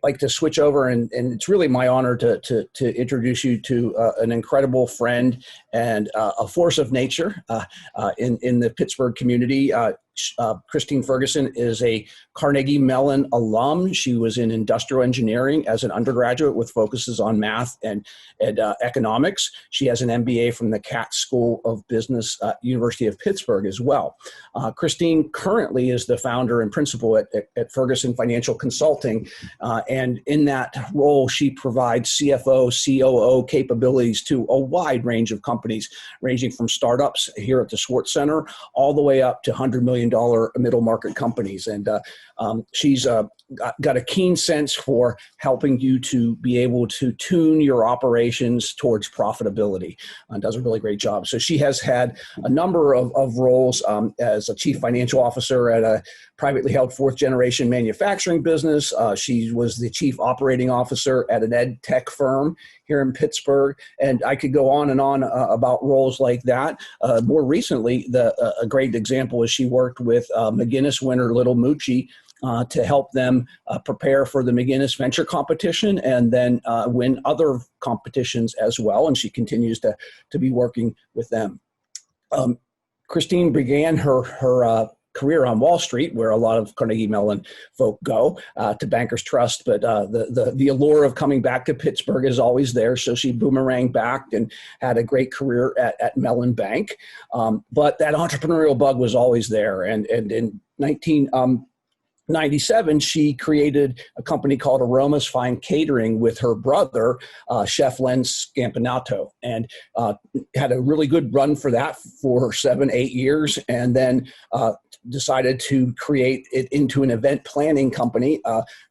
like to switch over, and it's really my honor to introduce you to an incredible friend and a force of nature in the Pittsburgh community. Christine Ferguson is a Carnegie Mellon alum. She was in industrial engineering as an undergraduate with focuses on math and economics. She has an MBA from the Katz School of Business, University of Pittsburgh as well. Christine currently is the founder and principal at Ferguson Financial Consulting. And in that role, she provides CFO, COO capabilities to a wide range of companies, ranging from startups here at the Schwartz Center all the way up to $100 million middle market companies. And she's got a keen sense for helping you to be able to tune your operations towards profitability, and does a really great job. So she has had a number of roles as a chief financial officer at a privately held fourth generation manufacturing business. She was the chief operating officer at an ed tech firm here in Pittsburgh. And I could go on and on about roles like that. More recently, a great example is she worked with McGinnis winner Little Moochie to help them prepare for the McGinnis Venture Competition and then win other competitions as well. And she continues to be working with them. Christine began her career on Wall Street, where a lot of Carnegie Mellon folk go to Bankers Trust, but the allure of coming back to Pittsburgh is always there. So she boomeranged back and had a great career at Mellon Bank. But that entrepreneurial bug was always there. And in 1997, she created a company called Aromas Fine Catering with her brother, Chef Len Scampinato, and had a really good run for that for 7-8 years, and then decided to create it into an event planning company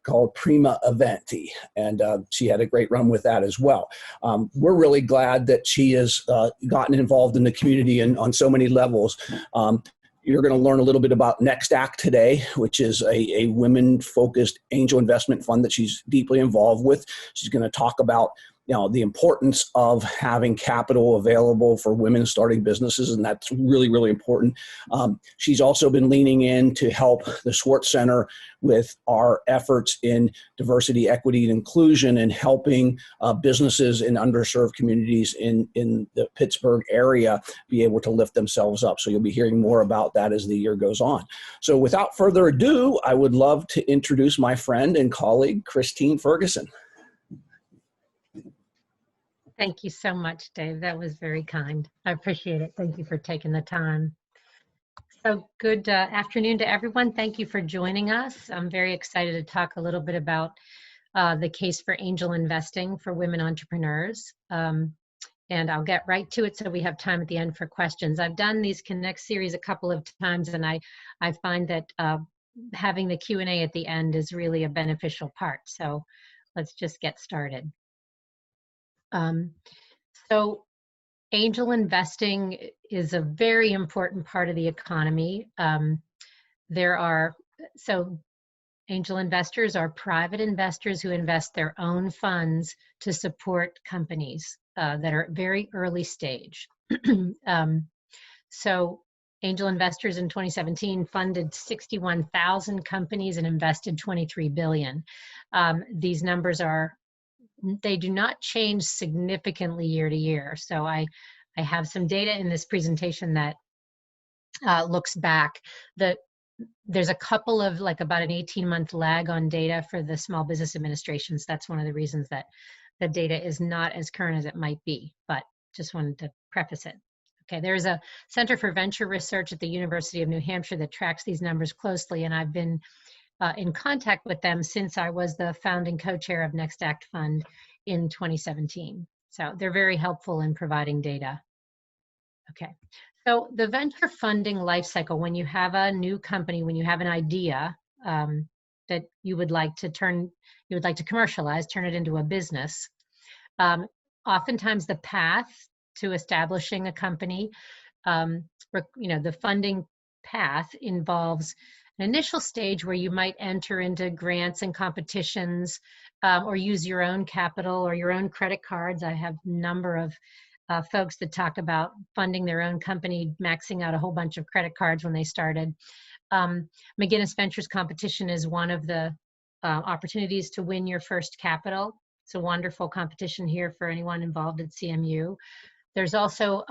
called Prima Eventi, and she had a great run with that as well. We're really glad that she has gotten involved in the community and on so many levels. You're going to learn a little bit about Next Act today, which is a women-focused angel investment fund that she's deeply involved with. She's going to talk about the importance of having capital available for women starting businesses, and that's really, really important. She's also been leaning in to help the Schwartz Center with our efforts in diversity, equity, and inclusion, and helping businesses in underserved communities in the Pittsburgh area be able to lift themselves up. So you'll be hearing more about that as the year goes on. So without further ado, I would love to introduce my friend and colleague, Christine Ferguson. Thank you so much, Dave. That was very kind. I appreciate it. Thank you for taking the time. So good afternoon to everyone. Thank you for joining us. I'm very excited to talk a little bit about the case for angel investing for women entrepreneurs. And I'll get right to it so we have time at the end for questions. I've done these Connect series a couple of times, and I find that having the Q&A at the end is really a beneficial part. So let's just get started. So angel investing is a very important part of the economy. Angel investors are private investors who invest their own funds to support companies that are at very early stage. So angel investors in 2017 funded 61,000 companies and invested $23 billion. These numbers they do not change significantly year to year. So I have some data in this presentation that looks back. There's a couple of about an 18-month lag on data for the Small Business Administrations. That's one of the reasons that the data is not as current as it might be, but just wanted to preface it. Okay, there's a Center for Venture Research at the University of New Hampshire that tracks these numbers closely, and I've been in contact with them since I was the founding co-chair of Next Act Fund in 2017. So they're very helpful in providing data. Okay, so the venture funding life cycle, when you have a new company, when you have an idea that you would like to commercialize, turn it into a business, oftentimes the path to establishing a company, the funding path involves an initial stage where you might enter into grants and competitions or use your own capital or your own credit cards. I have a number of folks that talk about funding their own company, maxing out a whole bunch of credit cards when they started. McGinnis Ventures competition is one of the opportunities to win your first capital. It's a wonderful competition here for anyone involved at CMU. There's also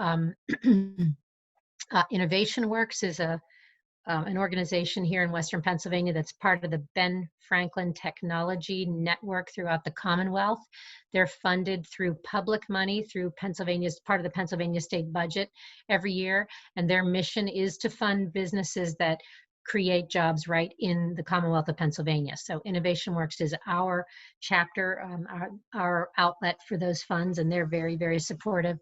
Innovation Works is an organization here in Western Pennsylvania that's part of the Ben Franklin Technology Network throughout the Commonwealth. They're funded through public money through Pennsylvania's part of the Pennsylvania state budget every year. And their mission is to fund businesses that create jobs right in the Commonwealth of Pennsylvania. So Innovation Works is our chapter, our outlet for those funds, and they're very, very supportive.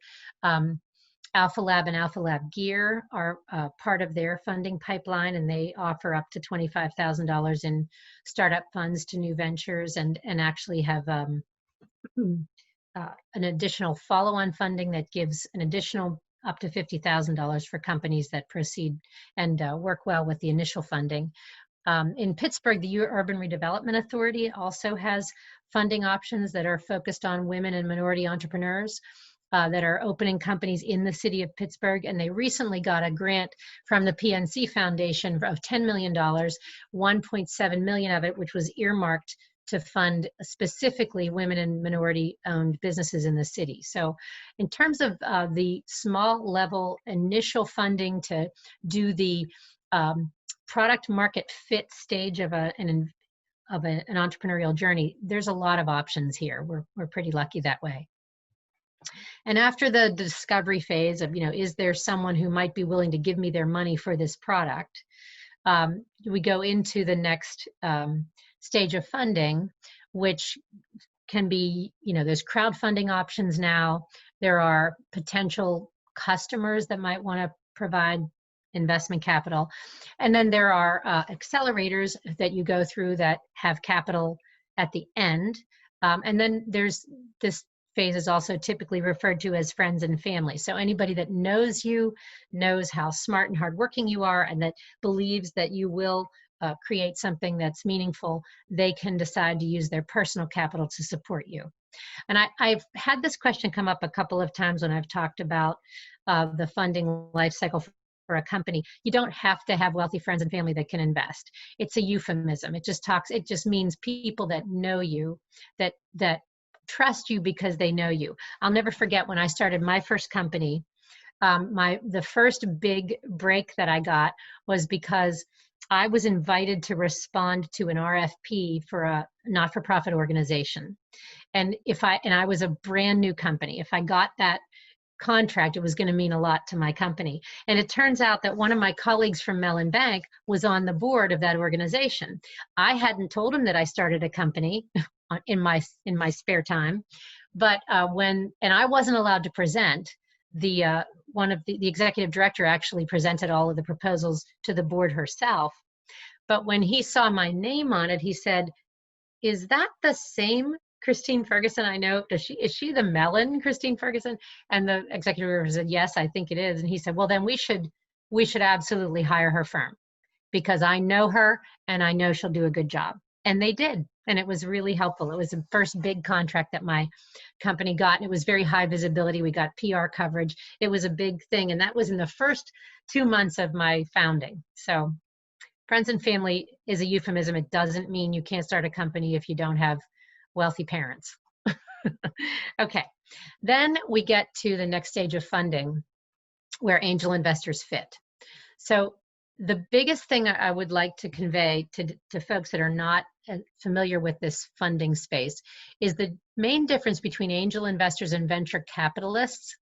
Alpha Lab and Alpha Lab Gear are part of their funding pipeline, and they offer up to $25,000 in startup funds to new ventures, and actually have an additional follow-on funding that gives an additional up to $50,000 for companies that proceed and work well with the initial funding. In Pittsburgh, the Urban Redevelopment Authority also has funding options that are focused on women and minority entrepreneurs that are opening companies in the city of Pittsburgh. And they recently got a grant from the PNC Foundation of $10 million, 1.7 million of it, which was earmarked to fund specifically women and minority-owned businesses in the city. So in terms of the small level initial funding to do the product market fit stage of an entrepreneurial journey, there's a lot of options here. We're pretty lucky that way. And after the discovery phase of, is there someone who might be willing to give me their money for this product? We go into the next stage of funding, which can be, there's crowdfunding options now. There are potential customers that might want to provide investment capital. And then there are accelerators that you go through that have capital at the end. And then there's this phase is also typically referred to as friends and family. So anybody that knows you, knows how smart and hardworking you are, and that believes that you will create something that's meaningful, they can decide to use their personal capital to support you. And I've had this question come up a couple of times when I've talked about the funding life cycle for a company. You don't have to have wealthy friends and family that can invest. It's a euphemism. It just means people that know you, that trust you because they know you. I'll never forget when I started my first company, the first big break that I got was because I was invited to respond to an RFP for a not-for-profit organization. And I was a brand new company. If I got that contract, it was going to mean a lot to my company. And it turns out that one of my colleagues from Mellon Bank was on the board of that organization. I hadn't told him that I started a company in my spare time, but and I wasn't allowed to present. One of the executive director actually presented all of the proposals to the board herself. But when he saw my name on it, he said, "Is that the same Christine Ferguson I know? Is she the Mellon Christine Ferguson?" And the executive director said, "Yes, I think it is." And he said, "Well, then we should absolutely hire her firm because I know her and I know she'll do a good job." And they did. And it was really helpful. It was the first big contract that my company got. And it was very high visibility. We got PR coverage. It was a big thing. And that was in the first 2 months of my founding. So friends and family is a euphemism. It doesn't mean you can't start a company if you don't have wealthy parents. Okay. Then we get to the next stage of funding where angel investors fit. So the biggest thing I would like to convey to folks that are not familiar with this funding space is the main difference between angel investors and venture capitalists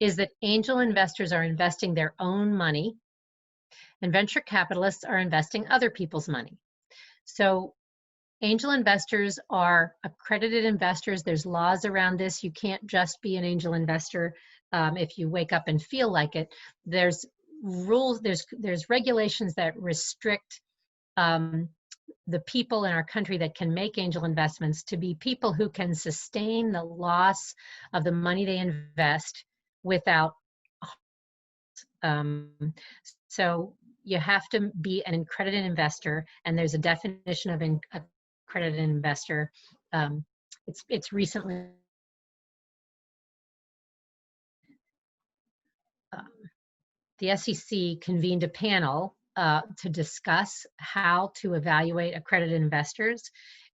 is that angel investors are investing their own money and venture capitalists are investing other people's money. So angel investors are accredited investors. There's laws around this. You can't just be an angel investor if you wake up and feel like it. There's rules, there's regulations that restrict the people in our country that can make angel investments to be people who can sustain the loss of the money they invest without so you have to be an accredited investor, and there's a definition of an accredited investor. It's recently the SEC convened a panel to discuss how to evaluate accredited investors.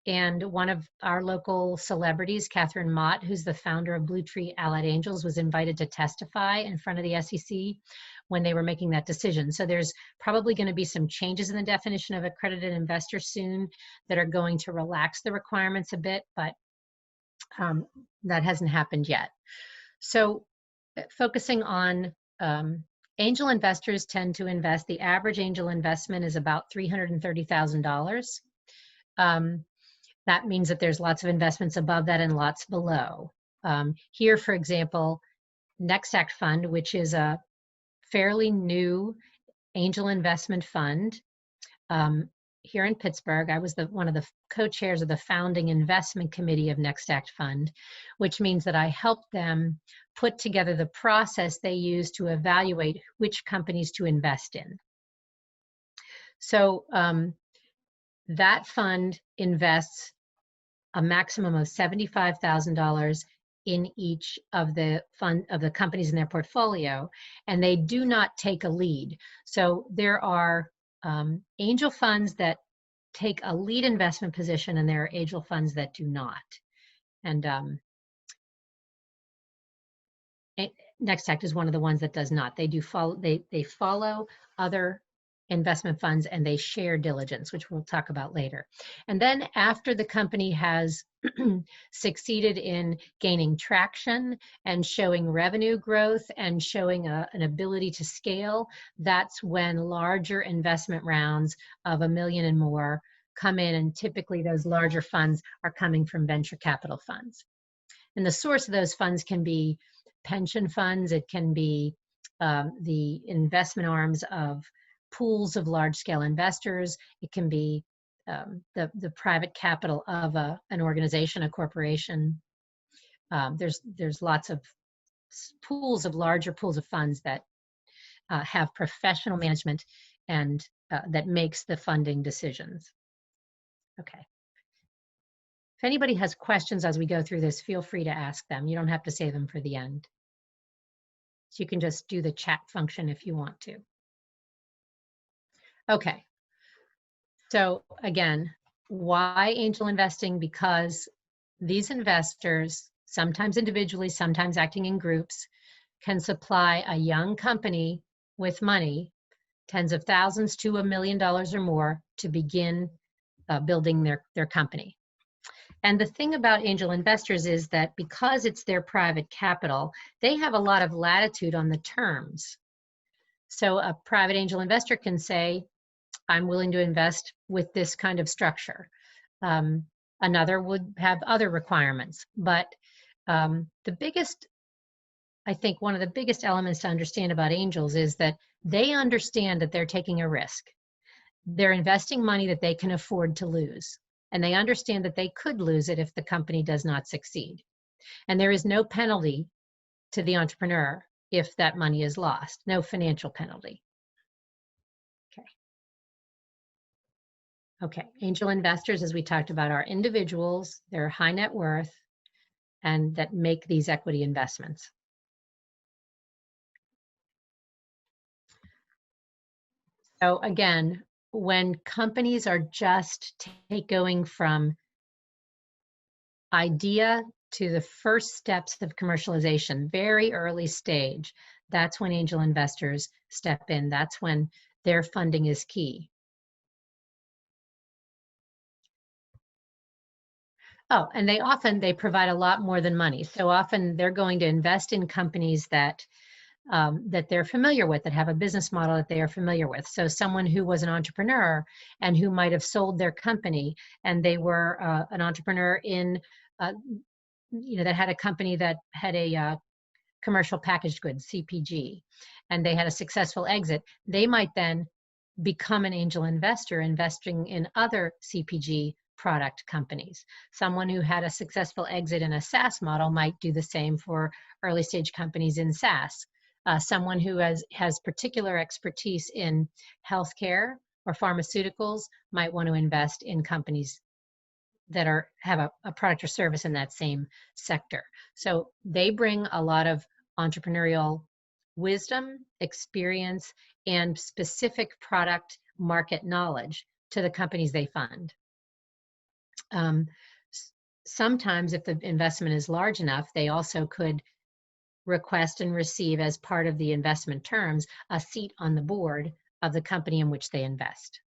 And one of our local celebrities, Catherine Mott, who's the founder of Blue Tree Allied Angels, was invited to testify in front of the SEC when they were making that decision. So there's probably going to be some changes in the definition of accredited investor soon that are going to relax the requirements a bit, but that hasn't happened yet. So focusing on angel investors tend to invest, the average angel investment is about $330,000. That means that there's lots of investments above that and lots below. Here, for example, Next Act Fund, which is a fairly new angel investment fund here in Pittsburgh. I was one of the co-chairs of the founding investment committee of Next Act Fund, which means that I helped them put together the process they use to evaluate which companies to invest in. So that fund invests a maximum of $75,000 in each of the companies in their portfolio, and they do not take a lead. So there are angel funds that take a lead investment position, and there are angel funds that do not. And Next Act is one of the ones that does not. They do follow. They follow other investment funds, and they share diligence, which we'll talk about later. And then after the company has succeeded in gaining traction and showing revenue growth and showing an ability to scale, that's when larger investment rounds of $1 million and more come in, and typically those larger funds are coming from venture capital funds. And the source of those funds can be pension funds, it can be the investment arms of pools of large-scale investors. It can be the private capital of an organization, a corporation. There's lots of larger pools of funds that have professional management and that makes the funding decisions. Okay. If anybody has questions as we go through this, feel free to ask them. You don't have to save them for the end. So you can just do the chat function if you want to. Okay, so again, why angel investing? Because these investors, sometimes individually, sometimes acting in groups, can supply a young company with money, tens of thousands to $1 million or more, to begin building their company. And the thing about angel investors is that because it's their private capital, they have a lot of latitude on the terms. So a private angel investor can say, I'm willing to invest with this kind of structure. Another would have other requirements. But the biggest, I think one of the biggest elements to understand about angels is that they understand that they're taking a risk. They're investing money that they can afford to lose. And they understand that they could lose it if the company does not succeed. And there is no penalty to the entrepreneur if that money is lost, no financial penalty. Okay, angel investors, as we talked about, are individuals, they're high net worth, and that make these equity investments. So again, when companies are just going from idea to the first steps of commercialization, very early stage, that's when angel investors step in. That's when their funding is key. Oh, and they provide a lot more than money. So often they're going to invest in companies that that they're familiar with, that have a business model that they are familiar with. So someone who was an entrepreneur and who might have sold their company, and they were an entrepreneur in, that had a company that had a commercial packaged goods, CPG, and they had a successful exit, they might then become an angel investor investing in other CPG product companies. Someone who had a successful exit in a SaaS model might do the same for early stage companies in SaaS. Someone who has particular expertise in healthcare or pharmaceuticals might want to invest in companies that have a product or service in that same sector. So they bring a lot of entrepreneurial wisdom, experience, and specific product market knowledge to the companies they fund. Sometimes if the investment is large enough, they also could request and receive, as part of the investment terms, a seat on the board of the company in which they invest.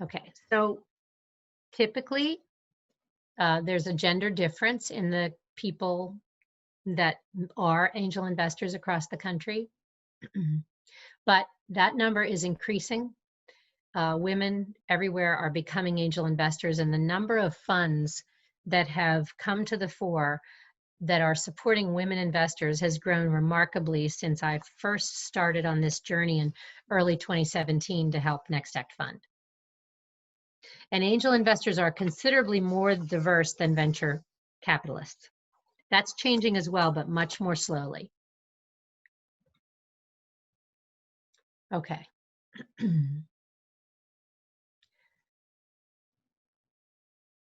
Okay, so typically there's a gender difference in the people that are angel investors across the country, but that number is increasing. Women everywhere are becoming angel investors, and the number of funds that have come to the fore that are supporting women investors has grown remarkably since I first started on this journey in early 2017 to help Next Act Fund. And angel investors are considerably more diverse than venture capitalists. That's changing as well, but much more slowly. Okay.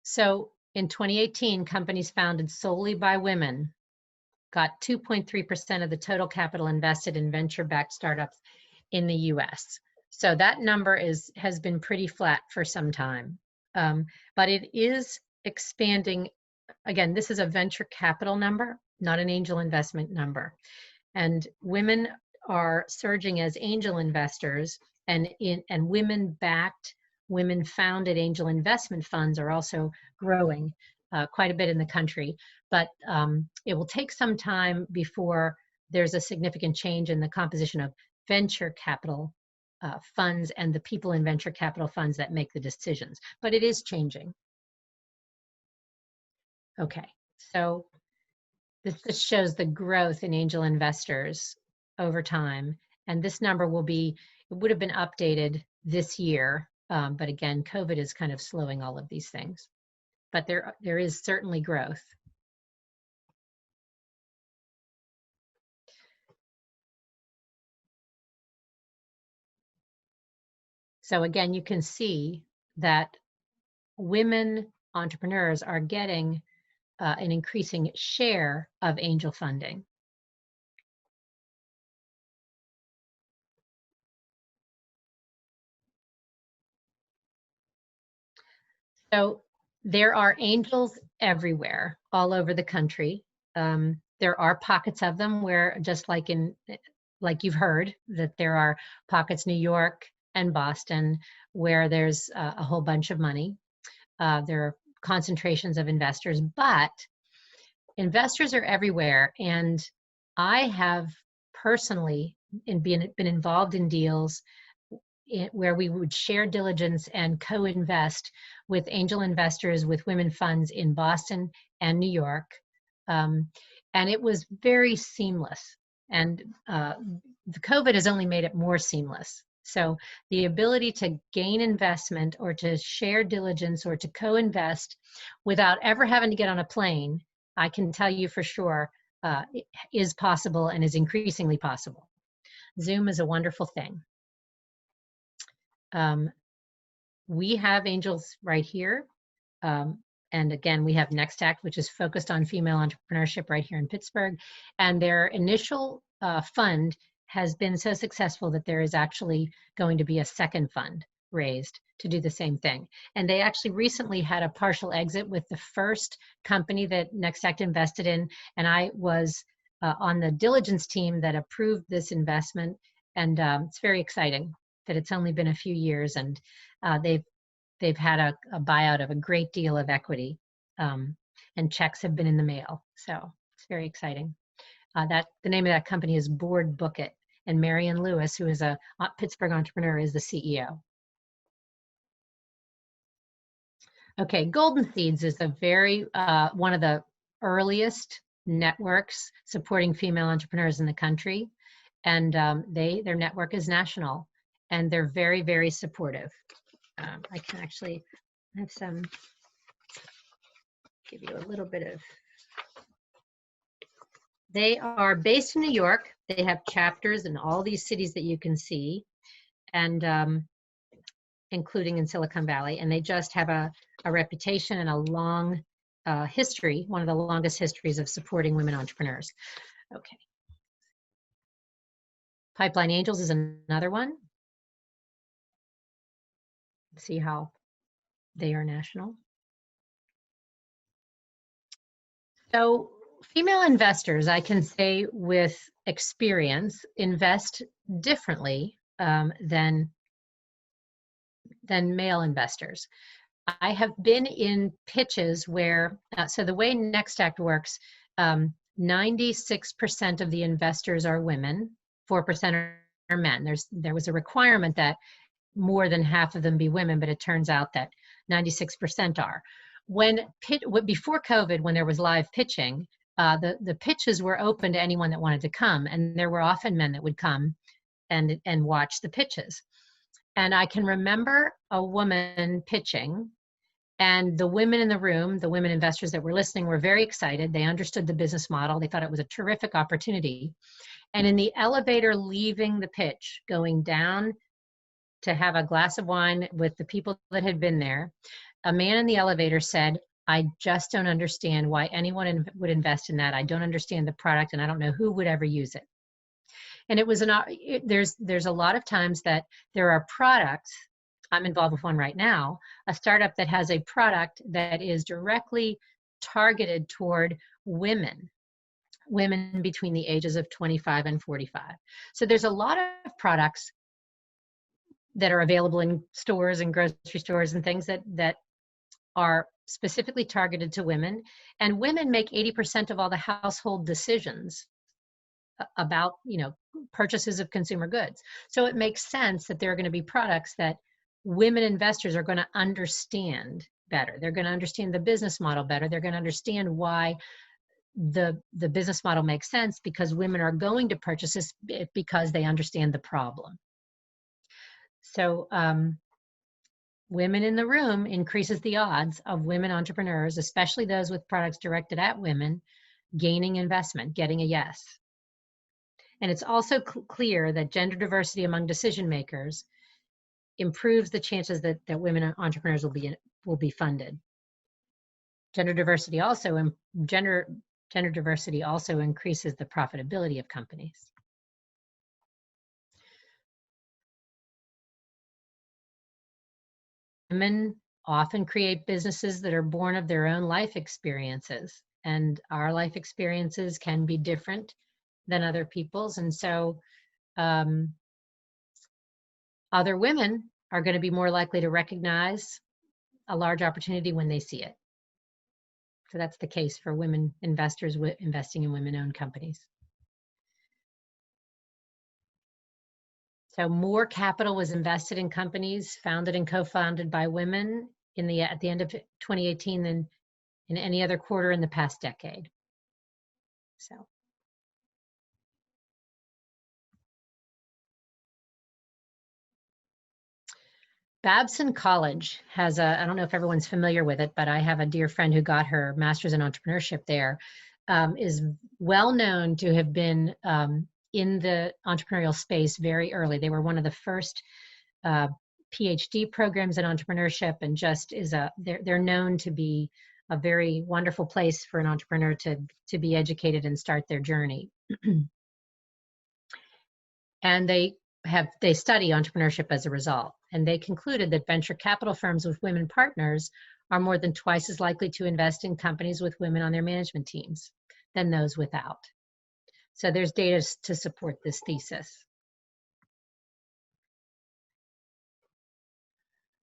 So in 2018, companies founded solely by women got 2.3% of the total capital invested in venture-backed startups in the US. So that number has been pretty flat for some time, but it is expanding. Again, this is a venture capital number, not an angel investment number. And women are surging as angel investors, and women-backed, women-founded angel investment funds are also growing quite a bit in the country. But it will take some time before there's a significant change in the composition of venture capital funds and the people in venture capital funds that make the decisions. But it is changing. Okay, so this shows the growth in angel investors over time. And this number it would have been updated this year. But again, COVID is kind of slowing all of these things. But there is certainly growth. So again, you can see that women entrepreneurs are getting an increasing share of angel funding. So there are angels everywhere, all over the country. There are pockets of them where, just like you've heard, that there are pockets, New York and Boston, where there's a whole bunch of money. There are concentrations of investors, but investors are everywhere. And I have personally been involved in deals where we would share diligence and co-invest with angel investors with women funds in Boston and New York. And it was very seamless. And the COVID has only made it more seamless. So the ability to gain investment or to share diligence or to co-invest without ever having to get on a plane, I can tell you for sure, is possible and is increasingly possible. Zoom is a wonderful thing. We have angels right here. And again, we have Next Act, which is focused on female entrepreneurship right here in Pittsburgh. And their initial fund has been so successful that there is actually going to be a second fund raised to do the same thing. And they actually recently had a partial exit with the first company that Next Act invested in. And I was on the diligence team that approved this investment. And it's very exciting that it's only been a few years, and they've had a buyout of a great deal of equity, and checks have been in the mail. So it's very exciting. The name of that company is Board Book It, and Marion Lewis, who is a Pittsburgh entrepreneur, is the CEO. Okay, Golden Seeds is a very one of the earliest networks supporting female entrepreneurs in the country, and their network is national, and they're very, very supportive. I can actually have give you a little bit of. They are based in New York. They have chapters in all these cities that you can see, and including in Silicon Valley. And they just have a reputation and a long history, one of the longest histories of supporting women entrepreneurs. Okay. Pipeline Angels is another one. See how they are national. So female investors, I can say with experience, invest differently than male investors. I have been in pitches where, so the way Next Act works, 96% of the investors are women, 4% are men. There was a requirement that more than half of them be women, but it turns out that 96% are. Before COVID, when there was live pitching, the pitches were open to anyone that wanted to come, and there were often men that would come and watch the pitches. And I can remember a woman pitching, and the women in the room, the women investors that were listening, were very excited. They understood the business model. They thought it was a terrific opportunity. And in the elevator leaving the pitch, going down to have a glass of wine with the people that had been there, a man in the elevator said, "I just don't understand why anyone would invest in that. I don't understand the product, and I don't know who would ever use it." And it was there's a lot of times that there are products. I'm involved with one right now, a startup that has a product that is directly targeted toward women between the ages of 25 and 45. So there's a lot of products that are available in stores and grocery stores and things that are specifically targeted to women. And women make 80% of all the household decisions about, purchases of consumer goods. So it makes sense that there are going to be products that women investors are going to understand better. They're going to understand the business model better. They're going to understand why the business model makes sense, because women are going to purchase this because they understand the problem. So women in the room increases the odds of women entrepreneurs, especially those with products directed at women, gaining investment, getting a yes. And it's also clear that gender diversity among decision makers improves the chances that women entrepreneurs will be funded. Gender diversity also increases the profitability of companies. Women often create businesses that are born of their own life experiences, and our life experiences can be different than other people's. And so other women are going to be more likely to recognize a large opportunity when they see it. So that's the case for women investors investing in women-owned companies. So more capital was invested in companies founded and co-founded by women at the end of 2018 than in any other quarter in the past decade. So. Babson College has I don't know if everyone's familiar with it, but I have a dear friend who got her master's in entrepreneurship there, is well known to have been in the entrepreneurial space very early. They were one of the first PhD programs in entrepreneurship, and just they're known to be a very wonderful place for an entrepreneur to be educated and start their journey. And they study entrepreneurship as a result. And they concluded that venture capital firms with women partners are more than twice as likely to invest in companies with women on their management teams than those without. So there's data to support this thesis.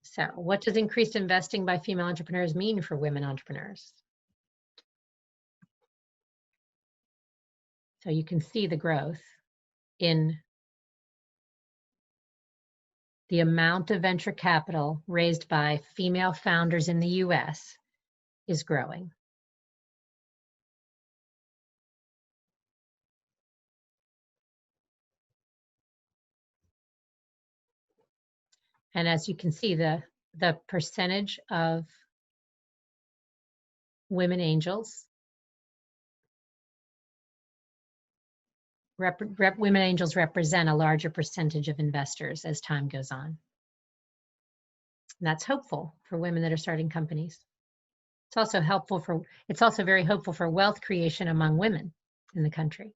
So what does increased investing by female entrepreneurs mean for women entrepreneurs? So you can see the growth in the amount of venture capital raised by female founders in the US is growing. And as you can see, the percentage of women angels, women angels represent a larger percentage of investors as time goes on. And that's hopeful for women that are starting companies. It's also very hopeful for wealth creation among women in the country.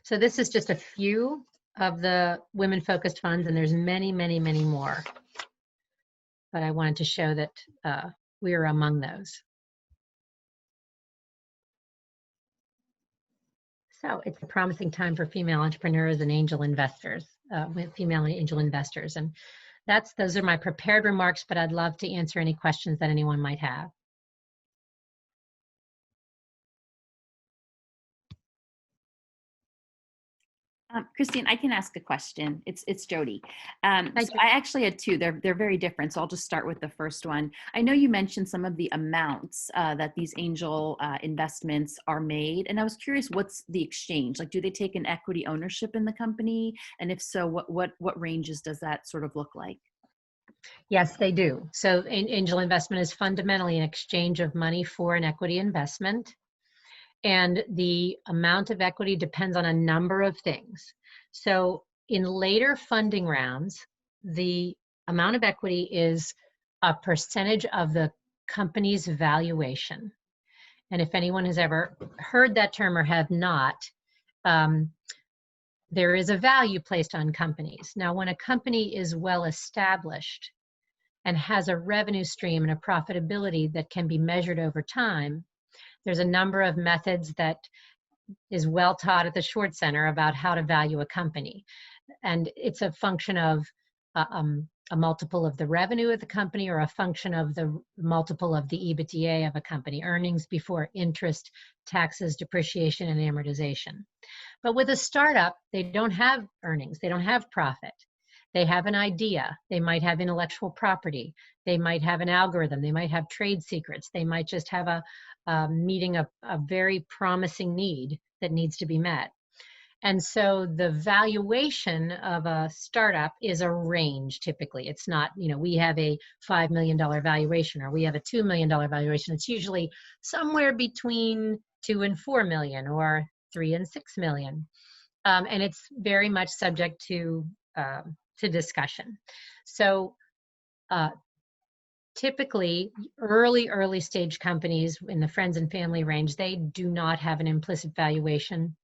So this is just a few of the women-focused funds, and there's many, many, many more. But I wanted to show that we are among those. So it's a promising time for female entrepreneurs and angel investors, with female angel investors. And those are my prepared remarks, but I'd love to answer any questions that anyone might have. Christine, I can ask a question. It's Jody. So I actually had two. They're very different. So I'll just start with the first one. I know you mentioned some of the amounts that these angel investments are made, and I was curious, what's the exchange? Like, do they take an equity ownership in the company? And if so, what ranges does that sort of look like? Yes, they do. So angel investment is fundamentally an exchange of money for an equity investment. And the amount of equity depends on a number of things. So in later funding rounds, the amount of equity is a percentage of the company's valuation. And if anyone has ever heard that term or have not, there is a value placed on companies. Now, when a company is well established and has a revenue stream and a profitability that can be measured over time, there's a number of methods that is well taught at the Short Center about how to value a company. And it's a function of a multiple of the revenue of the company, or a function of the multiple of the EBITDA of a company, earnings before interest, taxes, depreciation, and amortization. But with a startup, they don't have earnings, they don't have profit. They have an idea, they might have intellectual property, they might have an algorithm, they might have trade secrets, they might just have meeting a very promising need that needs to be met. And so the valuation of a startup is a range typically. It's not, we have a $5 million valuation or we have a $2 million valuation. It's usually somewhere between 2 and 4 million or 3 and 6 million. And it's very much subject to discussion. So typically early stage companies in the friends and family range, they do not have an implicit valuation.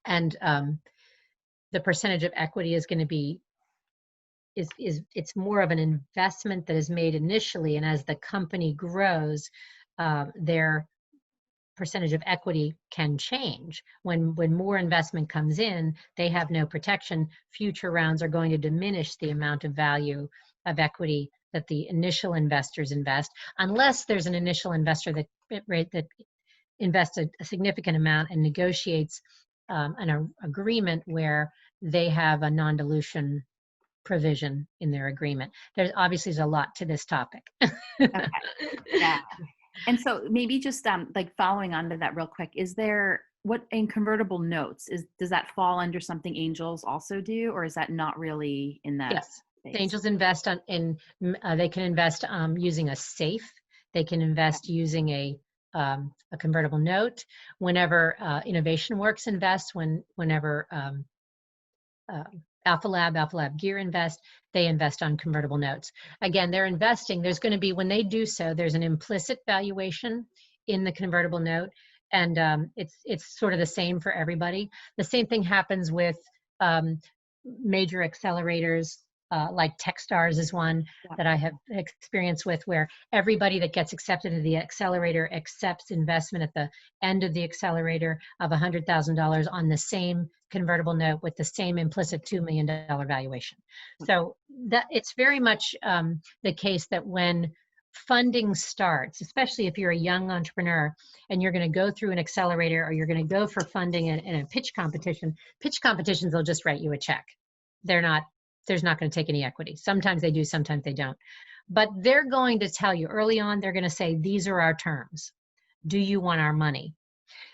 And the percentage of equity is going to be, it's more of an investment that is made initially. And as the company grows, their percentage of equity can change. When more investment comes in, they have no protection. Future rounds are going to diminish the amount of value of equity that the initial investors invest, unless there's an initial investor that invests a significant amount and negotiates an agreement where they have a non-dilution provision in their agreement. There's obviously a lot to this topic. Okay. Yeah. And so maybe just like following on to that real quick, is there, what in convertible notes, does that fall under something angels also do, or is that not really in that? Yes, space? angels invest they can invest using a safe. They can invest using a convertible note. Whenever Innovation Works invest, whenever Alpha Lab Gear invest, they invest on convertible notes. Again, they're investing. There's going to be, when they do so, there's an implicit valuation in the convertible note, and it's sort of the same for everybody. The same thing happens with major accelerators. Like Techstars is one that I have experience with, where everybody that gets accepted to the accelerator accepts investment at the end of the accelerator of $100,000 on the same convertible note with the same implicit $2 million valuation. So that it's very much the case that when funding starts, especially if you're a young entrepreneur and you're going to go through an accelerator or you're going to go for funding in a pitch competitions, they'll just write you a check. There's not going to take any equity. Sometimes they do, sometimes they don't. But they're going to tell you early on, they're going to say, these are our terms. Do you want our money?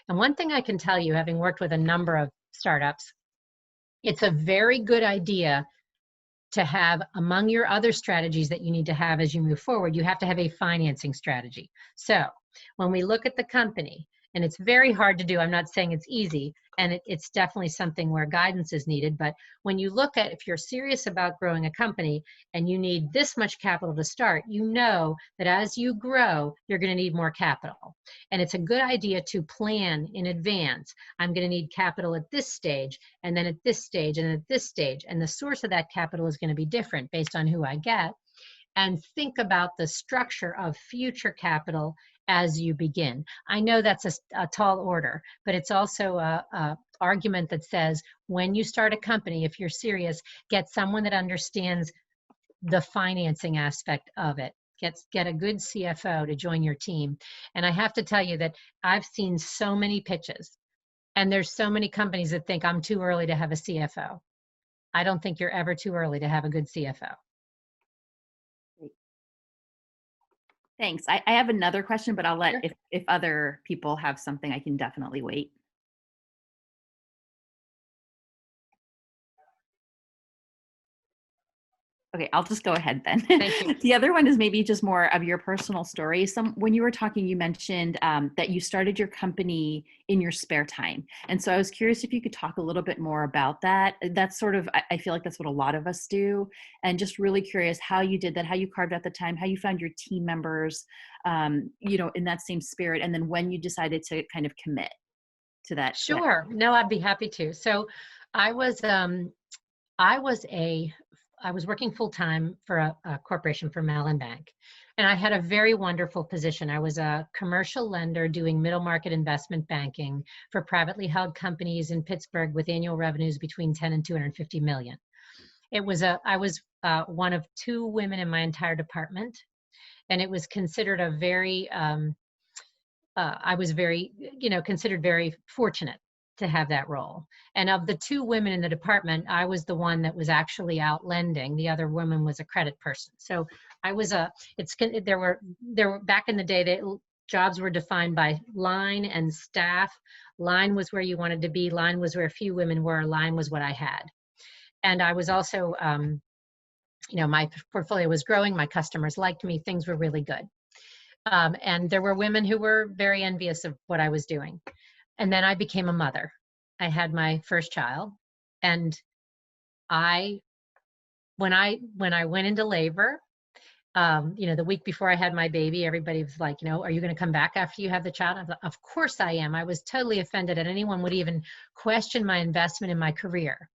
And one thing I can tell you, having worked with a number of startups, it's a very good idea to have, among your other strategies that you need to have as you move forward, you have to have a financing strategy. So when we look at the company And it's very hard to do. I'm not saying it's easy, and it's definitely something where guidance is needed. But when you look at, if you're serious about growing a company and you need this much capital to start, you know that as you grow, you're going to need more capital. And it's a good idea to plan in advance. I'm going to need capital at this stage, and then at this stage, and at this stage. And the source of that capital is going to be different based on who I get. And think about the structure of future capital as you begin. I know that's a tall order, but it's also a argument that says when you start a company, if you're serious, get someone that understands the financing aspect of it. Get a good CFO to join your team. And I have to tell you that I've seen so many pitches, and there's so many companies that think I'm too early to have a CFO. I don't think you're ever too early to have a good CFO. Thanks. I have another question, but I'll let, if other people have something, I can definitely wait. Okay, I'll just go ahead then. Thank you. The other one is maybe just more of your personal story. When you were talking, you mentioned that you started your company in your spare time. And so I was curious if you could talk a little bit more about that. That's sort of, I feel like that's what a lot of us do. And just really curious how you did that, how you carved out the time, how you found your team members, you know, in that same spirit. And then when you decided to kind of commit to that. Sure. No, I'd be happy to. So I was working full-time for a corporation for Mellon Bank, and I had a very wonderful position. I was a commercial lender doing middle market investment banking for privately held companies in Pittsburgh with annual revenues between 10 and 250 million. I was one of 2 women in my entire department, and it was considered a very, I was very, considered very fortunate to have that role. And of the 2 women in the department, I was the one that was actually out lending. The other woman was a credit person. So I was there were back in the day, jobs were defined by line and staff. Line was where you wanted to be. Line was where few women were. Line was what I had. And I was also, my portfolio was growing. My customers liked me. Things were really good. And there were women who were very envious of what I was doing. And then I became a mother. I had my first child, and when I went into labor, the week before I had my baby, everybody was like, are you going to come back after you have the child? I was like, of course I am. I was totally offended that anyone would even question my investment in my career.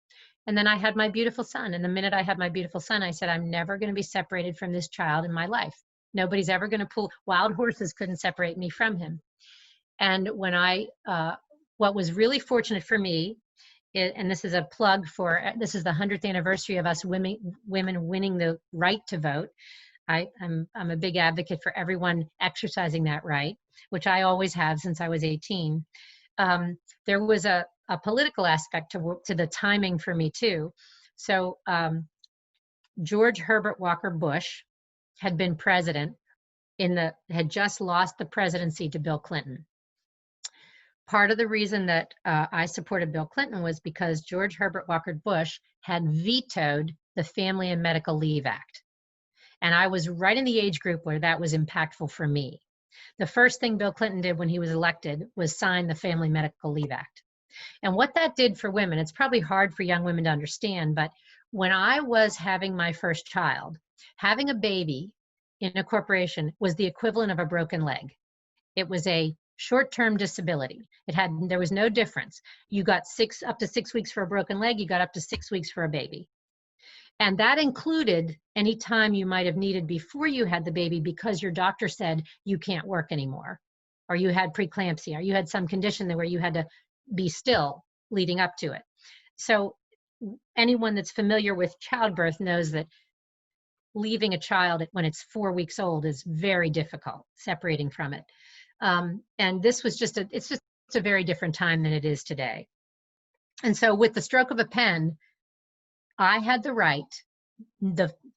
And then I had my beautiful son. And the minute I had my beautiful son, I said, I'm never going to be separated from this child in my life. Nobody's ever going to pull. Wild horses couldn't separate me from him. And when what was really fortunate for me, and this is a plug this is the 100th anniversary of us women winning the right to vote. I'm a big advocate for everyone exercising that right, which I always have since I was 18. There was a political aspect to the timing for me too. So George Herbert Walker Bush had been president had just lost the presidency to Bill Clinton. Part of the reason that I supported Bill Clinton was because George Herbert Walker Bush had vetoed the Family and Medical Leave Act. And I was right in the age group where that was impactful for me. The first thing Bill Clinton did when he was elected was sign the Family Medical Leave Act. And what that did for women, it's probably hard for young women to understand, but when I was having my first child, having a baby in a corporation was the equivalent of a broken leg. It was a short-term disability. There was no difference. You got up to 6 weeks for a broken leg, you got up to 6 weeks for a baby. And that included any time you might have needed before you had the baby because your doctor said you can't work anymore, or you had preeclampsia, or you had some condition where you had to be still leading up to it. So anyone that's familiar with childbirth knows that leaving a child when it's 4 weeks old is very difficult, separating from it. And this was it's a very different time than it is today. And so with the stroke of a pen, I had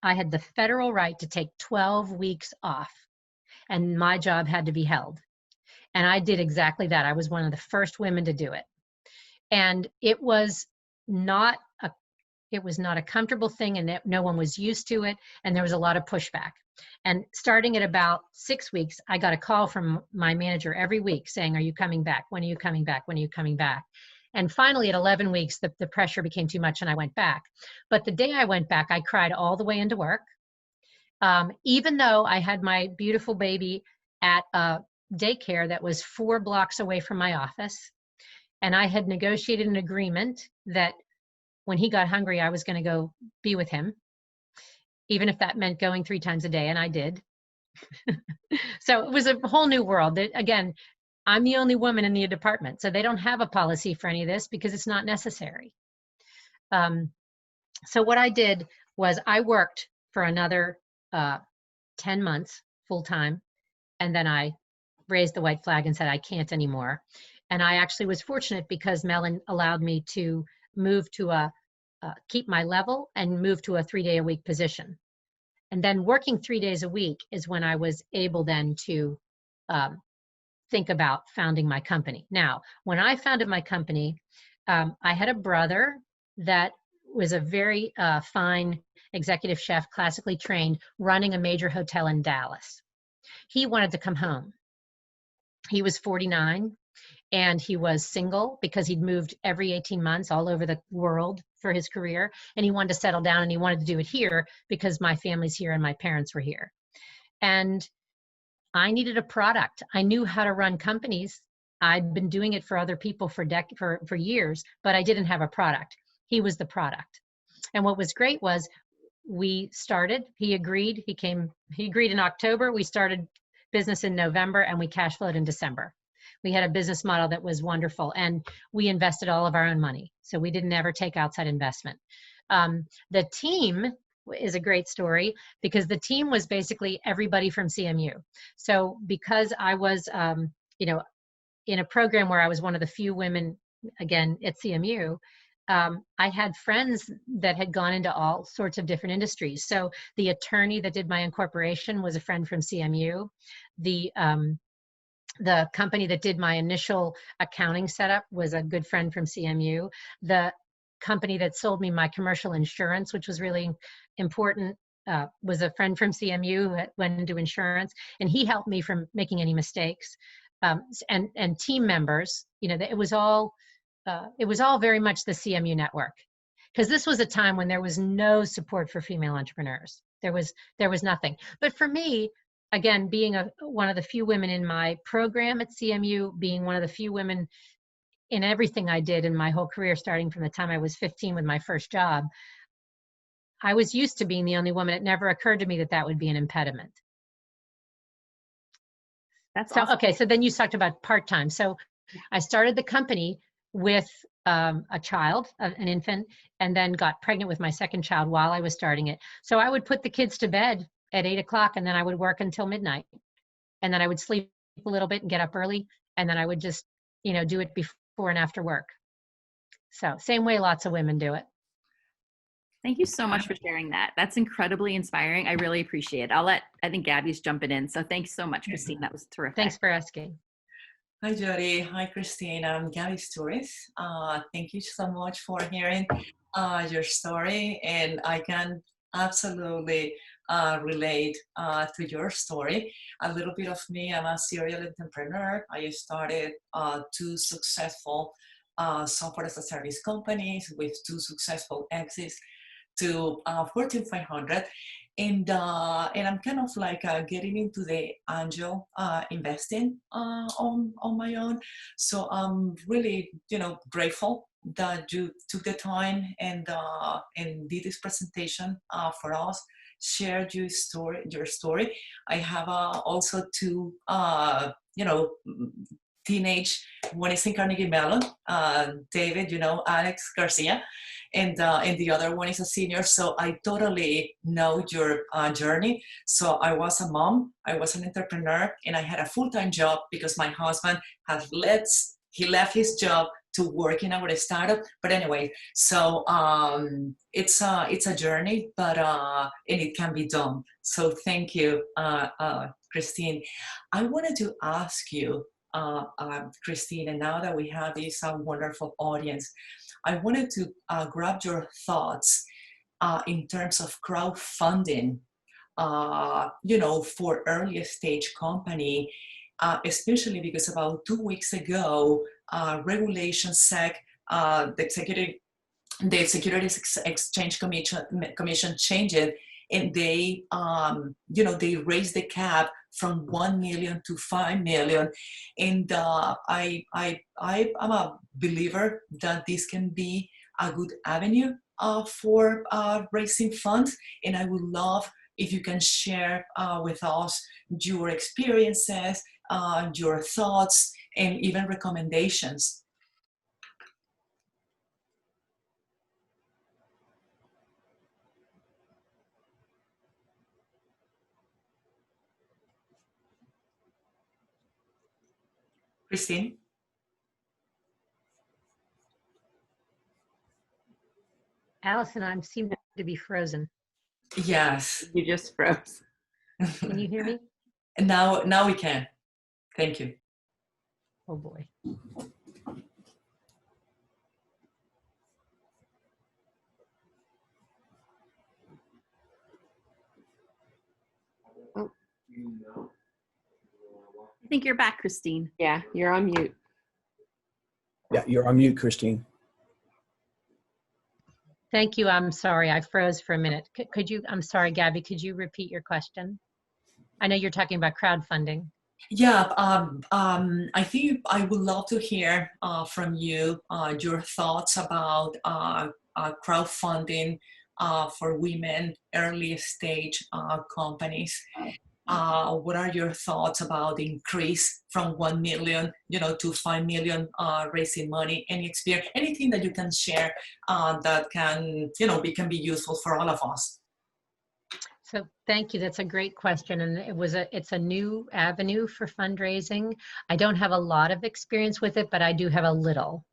I had the federal right to take 12 weeks off, and my job had to be held. And I did exactly that. I was one of the first women to do it. And it was not a comfortable thing, and no one was used to it, and there was a lot of pushback. And starting at about 6 weeks, I got a call from my manager every week saying, are you coming back? When are you coming back? When are you coming back? And finally, at 11 weeks, the pressure became too much and I went back. But the day I went back, I cried all the way into work. Even though I had my beautiful baby at a daycare that was 4 blocks away from my office, and I had negotiated an agreement that when he got hungry, I was going to go be with him, even if that meant going 3 times a day, and I did. So it was a whole new world. Again, I'm the only woman in the department, so they don't have a policy for any of this because it's not necessary. So what I did was I worked for another 10 months full time, and then I raised the white flag and said, I can't anymore. And I actually was fortunate because Mellon allowed me to move to keep my level and move to a 3-day-a-week position. And then working 3 days a week is when I was able then to think about founding my company. Now, when I founded my company, I had a brother that was a very fine executive chef, classically trained, running a major hotel in Dallas. He wanted to come home. He was 49 and he was single because he'd moved every 18 months all over the world for his career. And he wanted to settle down and he wanted to do it here because my family's here and my parents were here. And I needed a product. I knew how to run companies. I'd been doing it for other people for years, but I didn't have a product. He was the product. And what was great was we started, he agreed in October, we started business in November, and we cash flowed in December. We had a business model that was wonderful, and we invested all of our own money. So we didn't ever take outside investment. The team is a great story because the team was basically everybody from CMU. So because I was, in a program where I was one of the few women, again, at CMU, I had friends that had gone into all sorts of different industries. So the attorney that did my incorporation was a friend from CMU. The company that did my initial accounting setup was a good friend from CMU. The company that sold me my commercial insurance, which was really important, was a friend from CMU who went into insurance, and he helped me from making any mistakes. And team members, it was all very much the CMU network, because this was a time when there was no support for female entrepreneurs. There was nothing. But for me, again, being one of the few women in my program at CMU, being one of the few women in everything I did in my whole career, starting from the time I was 15 with my first job, I was used to being the only woman. It never occurred to me that would be an impediment. That's so awesome. Okay. So then you talked about part-time. So I started the company with a child, an infant, and then got pregnant with my second child while I was starting it. So I would put the kids to bed at 8 o'clock, and then I would work until midnight, and then I would sleep a little bit and get up early, and then I would just, do it before and after work. So same way lots of women do it. Thank you so much for sharing that. That's incredibly inspiring. I really appreciate it. I think Gabby's jumping in. So thanks so much, Christine. That was terrific. Thanks for asking. Hi, Jody. Hi, Christine. I'm Gabby Stories. Thank you so much for hearing your story. And I can absolutely relate to your story. A little bit of me, I'm a serial entrepreneur. I started 2 successful software as a service companies with 2 successful exits to Fortune 500. And I'm kind of like getting into the angel investing on my own. So I'm really, grateful that you took the time and did this presentation for us, shared your story. I have also 2, teenage, one is in Carnegie Mellon, David, Alex Garcia, and the other one is a senior. So I totally know your journey. So I was a mom, I was an entrepreneur, and I had a full-time job because my husband he left his job to work in our startup. But anyway, so it's a journey, but and it can be done. So thank you, Christine. I wanted to ask you, Christine, and now that we have this wonderful audience, I wanted to grab your thoughts in terms of crowdfunding for early stage company, especially because about 2 weeks ago, Regulation SEC, the Securities Exchange Commission changed it, and they they raised the cap from 1 million to 5 million. And I'm a believer that this can be a good avenue for raising funds, and I would love if you can share with us your experiences, your thoughts, and even recommendations. Christine? Allison, I seem to be frozen. Yes. You just froze. Can you hear me? Now we can. Thank you. Oh boy. I think you're back, Christine. Yeah, you're on mute. Yeah, you're on mute, Christine. Thank you. I'm sorry. I froze for a minute. Could you, I'm sorry, Gabby, could you repeat your question? I know you're talking about crowdfunding. Yeah, I think I would love to hear from you your thoughts about crowdfunding for women, early stage companies. What are your thoughts about the increase from 1 million, to 5 million raising money? Any experience, anything that you can share that can, can be useful for all of us? So thank you. That's a great question. And it's a new avenue for fundraising. I don't have a lot of experience with it, but I do have a little.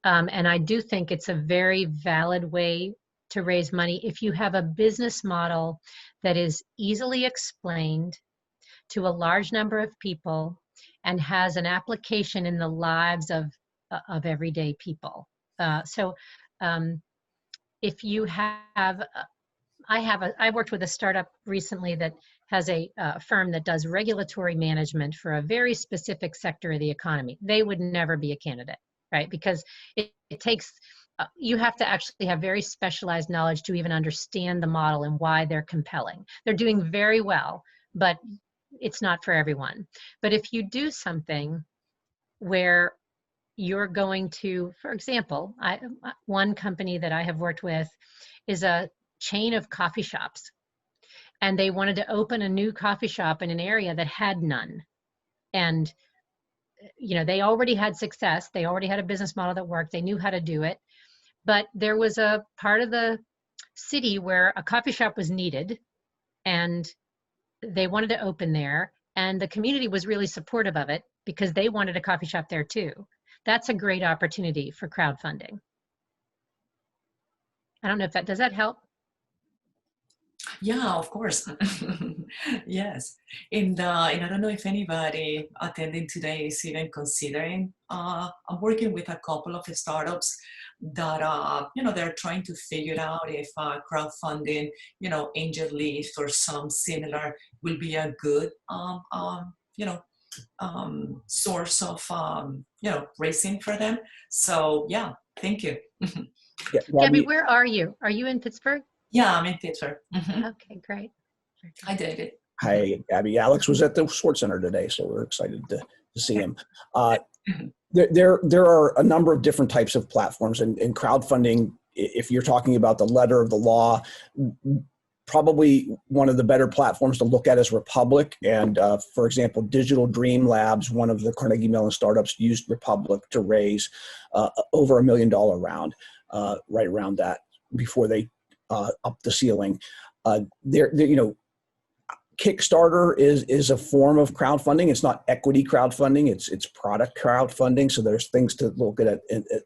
And I do think it's a very valid way to raise money if you have a business model that is easily explained to a large number of people and has an application in the lives of everyday people. If you have, I worked with a startup recently that has a firm that does regulatory management for a very specific sector of the economy. They would never be a candidate, right? Because it takes, you have to actually have very specialized knowledge to even understand the model and why they're compelling. They're doing very well, but it's not for everyone. But if you do something where you're going to, for example, one company that I have worked with is a chain of coffee shops, and they wanted to open a new coffee shop in an area that had none. And they already had success. They already had a business model that worked. They knew how to do it. But there was a part of the city where a coffee shop was needed, and they wanted to open there, and the community was really supportive of it because they wanted a coffee shop there too. That's a great opportunity for crowdfunding. I don't know if does that help? Yeah, of course. Yes. And I don't know if anybody attending today is even considering, I'm working with a couple of startups that, they're trying to figure out if crowdfunding, angel lift or some similar will be a good, source of, raising for them. So yeah, thank you. Yeah, Gabby, where are you? Are you in Pittsburgh? Yeah, I'm in Pittsburgh. Okay, great. Hi, David. Hi, Abby. Alex was at the Sports Center today, so we're excited to see him. There are a number of different types of platforms, and crowdfunding, if you're talking about the letter of the law, probably one of the better platforms to look at is Republic. And for example, Digital Dream Labs, one of the Carnegie Mellon startups, used Republic to raise over $1 million round, right around that, before they up the ceiling. Kickstarter is a form of crowdfunding. It's not equity crowdfunding. It's product crowdfunding. So there's things to look at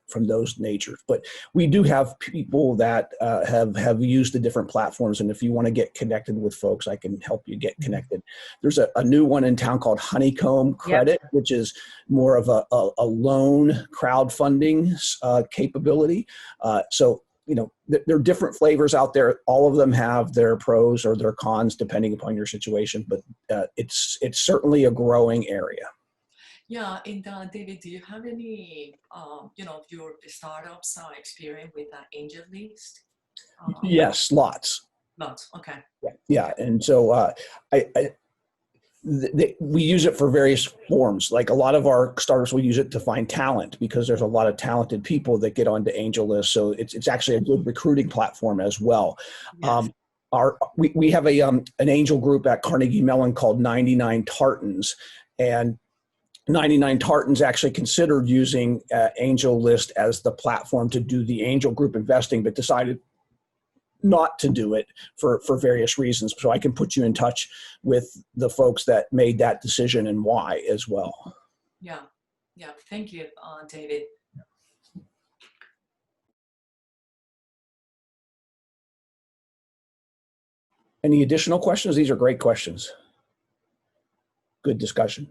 from those natures. But we do have people that have used the different platforms. And if you want to get connected with folks, I can help you get connected. There's a new one in town called Honeycomb Credit, which is more of a loan crowdfunding capability. So there are different flavors out there. All of them have their pros or their cons depending upon your situation, but it's certainly a growing area. Yeah, and David, do you have any, of your startups experience with angel list? Yes, lots. Lots, okay. Yeah, and so we use it for various forms. Like a lot of our startups will use it to find talent because there's a lot of talented people that get onto angel lists. So it's actually a good recruiting platform as well. Yes. We have an angel group at Carnegie Mellon called 99 Tartans, and 99 Tartans actually considered using Angel List as the platform to do the angel group investing, but decided not to do it for various reasons. So I can put you in touch with the folks that made that decision and why as well. Yeah. Thank you, David. Any additional questions? These are great questions. Good discussion.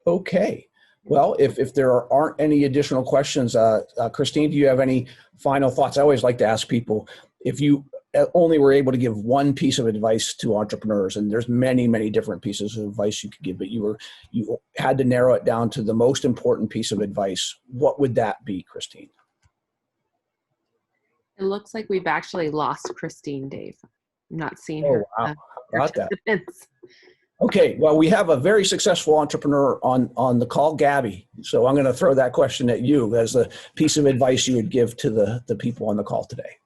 Okay. Well, if there aren't any additional questions, Christine, do you have any final thoughts? I always like to ask people, if you only were able to give one piece of advice to entrepreneurs, and there's many, many different pieces of advice you could give, but you had to narrow it down to the most important piece of advice, what would that be, Christine? It looks like we've actually lost Christine, Dave. I'm not seeing her. Oh, wow. How about that? Participants. Okay, well, we have a very successful entrepreneur on the call, Gabby. So I'm going to throw that question at you as a piece of advice you would give to the people on the call today.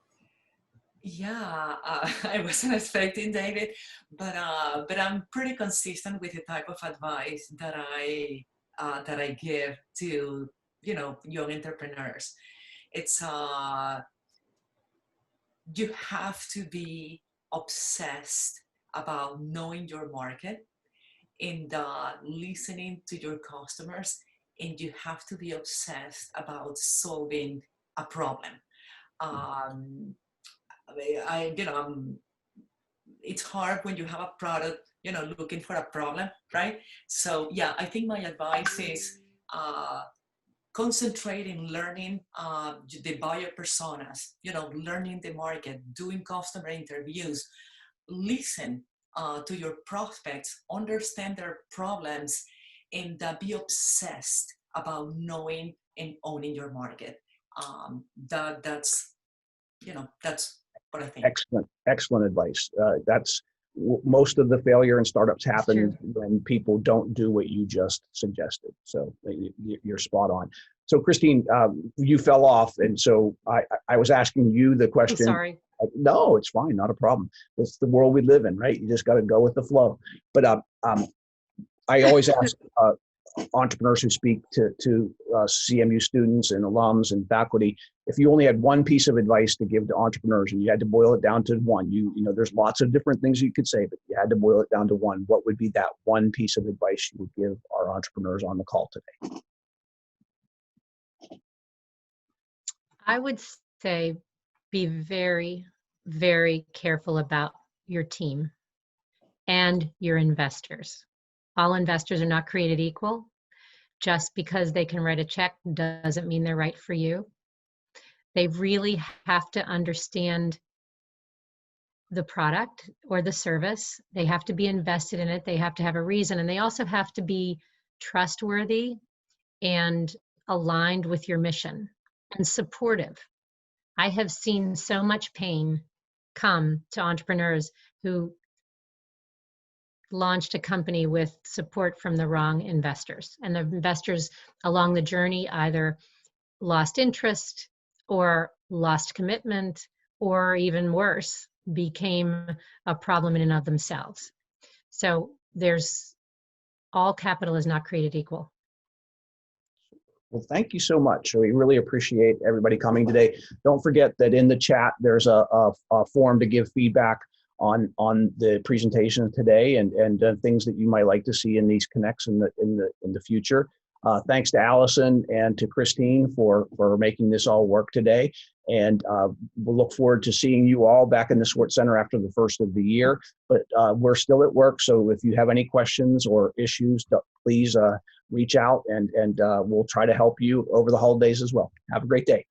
Yeah, I wasn't expecting, David, but I'm pretty consistent with the type of advice that I give to young entrepreneurs. It's you have to be obsessed about knowing your market and listening to your customers, and you have to be obsessed about solving a problem. It's hard when you have a product, looking for a problem, right? So yeah, I think my advice is concentrate in learning the buyer personas, learning the market, doing customer interviews, listen to your prospects, understand their problems, and be obsessed about knowing and owning your market. That's what I think. Excellent advice. That's most of the failure in startups happens when people don't do what you just suggested. So you're spot on. So Christine, you fell off, and so I was asking you the question. I'm sorry. No, it's fine, not a problem. It's the world we live in, right? You just got to go with the flow. But I always ask entrepreneurs who speak to CMU students and alums and faculty, if you only had one piece of advice to give to entrepreneurs and you had to boil it down to one, there's lots of different things you could say, but you had to boil it down to one, what would be that one piece of advice you would give our entrepreneurs on the call today? I would say be very, very careful about your team and your investors. All investors are not created equal. Just because they can write a check doesn't mean they're right for you. They really have to understand the product or the service. They have to be invested in it. They have to have a reason. And they also have to be trustworthy and aligned with your mission and supportive. I have seen so much pain come to entrepreneurs who launched a company with support from the wrong investors. And the investors along the journey either lost interest or lost commitment, or even worse, became a problem in and of themselves. So all capital is not created equal. Well, thank you so much. We really appreciate everybody coming today. Don't forget that in the chat, there's a form to give feedback on the presentation today and things that you might like to see in these connects in the future. Thanks to Allison and to Christine for making this all work today. And we'll look forward to seeing you all back in the Sports Center after the first of the year. But we're still at work, so if you have any questions or issues, please reach out, and we'll try to help you over the holidays as well. Have a great day.